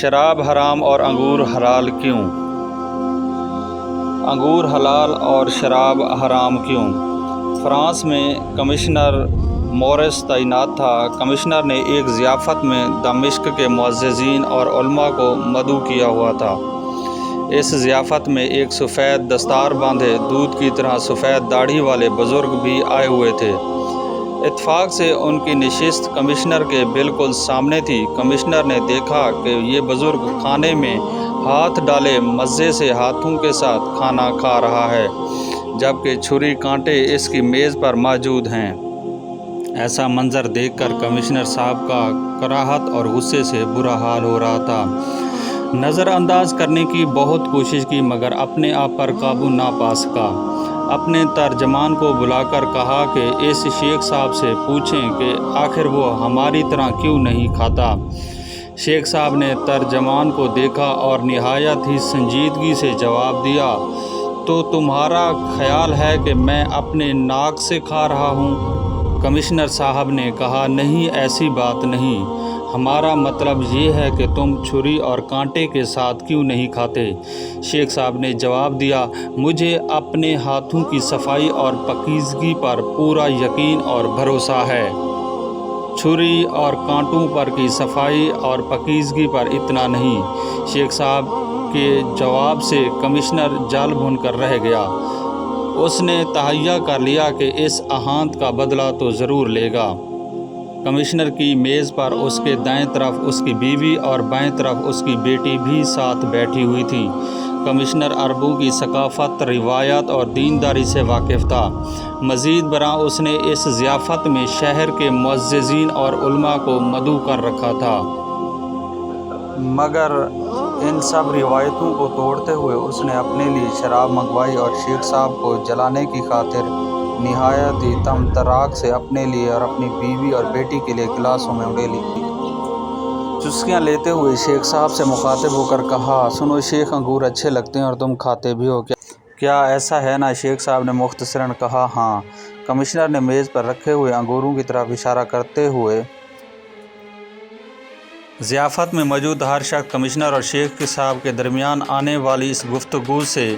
شراب حرام اور انگور حلال کیوں؟ انگور حلال اور شراب حرام کیوں؟ فرانس میں کمشنر مورس تعینات تھا۔ کمشنر نے ایک ضیافت میں دمشق کے معززین اور علماء کو مدعو کیا ہوا تھا۔ اس ضیافت میں ایک سفید دستار باندھے دودھ کی طرح سفید داڑھی والے بزرگ بھی آئے ہوئے تھے۔ اتفاق سے ان کی نشست کمشنر کے بالکل سامنے تھی۔ کمشنر نے دیکھا کہ یہ بزرگ کھانے میں ہاتھ ڈالے مزے سے ہاتھوں کے ساتھ کھانا کھا رہا ہے، جبکہ چھری کانٹے اس کی میز پر موجود ہیں۔ ایسا منظر دیکھ کر کمشنر صاحب کا کراہت اور غصے سے برا حال ہو رہا تھا۔ نظر انداز کرنے کی بہت کوشش کی مگر اپنے آپ پر قابو نہ پا سکا۔ اپنے ترجمان کو بلا کر کہا کہ اس شیخ صاحب سے پوچھیں کہ آخر وہ ہماری طرح کیوں نہیں کھاتا۔ شیخ صاحب نے ترجمان کو دیکھا اور نہایت ہی سنجیدگی سے جواب دیا، تو تمہارا خیال ہے کہ میں اپنے ناک سے کھا رہا ہوں؟ کمشنر صاحب نے کہا، نہیں، ایسی بات نہیں، ہمارا مطلب یہ ہے کہ تم چھری اور کانٹے کے ساتھ کیوں نہیں کھاتے؟ شیخ صاحب نے جواب دیا، مجھے اپنے ہاتھوں کی صفائی اور پاکیزگی پر پورا یقین اور بھروسہ ہے۔ چھری اور کانٹوں پر کی صفائی اور پاکیزگی پر اتنا نہیں۔ شیخ صاحب کے جواب سے کمشنر جل بھن کر رہ گیا۔ اس نے تہیہ کر لیا کہ اس اہانت کا بدلہ تو ضرور لے گا۔ کمشنر کی میز پر اس کے دائیں طرف اس کی بیوی اور بائیں طرف اس کی بیٹی بھی ساتھ بیٹھی ہوئی تھی۔ کمشنر عربوں کی ثقافت، روایات اور دینداری سے واقف تھا۔ مزید برآں اس نے اس ضیافت میں شہر کے معززین اور علماء کو مدعو کر رکھا تھا۔ مگر ان سب روایتوں کو توڑتے ہوئے اس نے اپنے لیے شراب منگوائی اور شیخ صاحب کو جلانے کی خاطر نہایت ہی طمطراق سے اپنے لیے اور اپنی بیوی اور بیٹی کے لیے گلاسوں میں اڈیلی کی۔ چسکیاں لیتے ہوئے شیخ صاحب سے مخاطب ہو کر کہا، سنو شیخ، انگور اچھے لگتے ہیں اور تم کھاتے بھی ہو کیا ایسا ہے نا؟ شیخ صاحب نے مختصراً کہا، ہاں۔ کمشنر نے میز پر رکھے ہوئے انگوروں کی طرف اشارہ کرتے ہوئے ضیافت میں موجود ہر شخص کمشنر اور شیخ صاحب کے درمیان آنے والی اس گفتگو سے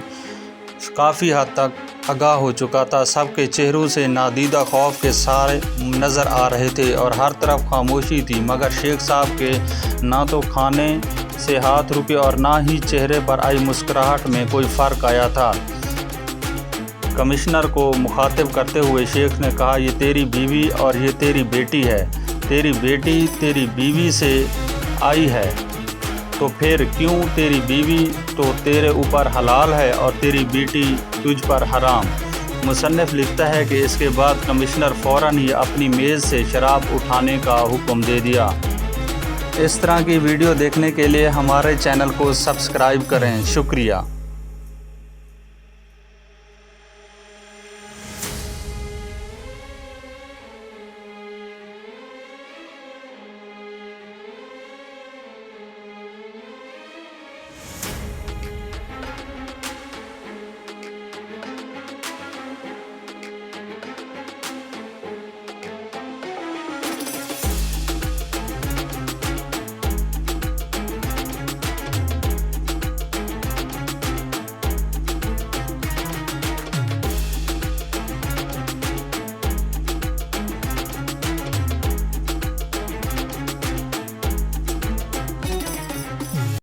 کافی حد تک آگاہ ہو چکا تھا۔ سب کے چہروں سے نادیدہ خوف کے سائے نظر آ رہے تھے اور ہر طرف خاموشی تھی، مگر شیخ صاحب کے نہ تو کھانے سے ہاتھ رکے اور نہ ہی چہرے پر آئی مسکراہٹ میں کوئی فرق آیا تھا۔ کمشنر کو مخاطب کرتے ہوئے شیخ نے کہا، یہ تیری بیوی اور یہ تیری بیٹی ہے۔ تیری بیٹی تیری بیوی سے آئی ہے تو پھر کیوں تیری بیوی تو تیرے اوپر حلال ہے اور تیری بیٹی تجھ پر حرام؟ مصنف لکھتا ہے کہ اس کے بعد کمشنر فوراً ہی اپنی میز سے شراب اٹھانے کا حکم دے دیا۔ اس طرح کی ویڈیو دیکھنے کے لیے ہمارے چینل کو سبسکرائب کریں۔ شکریہ۔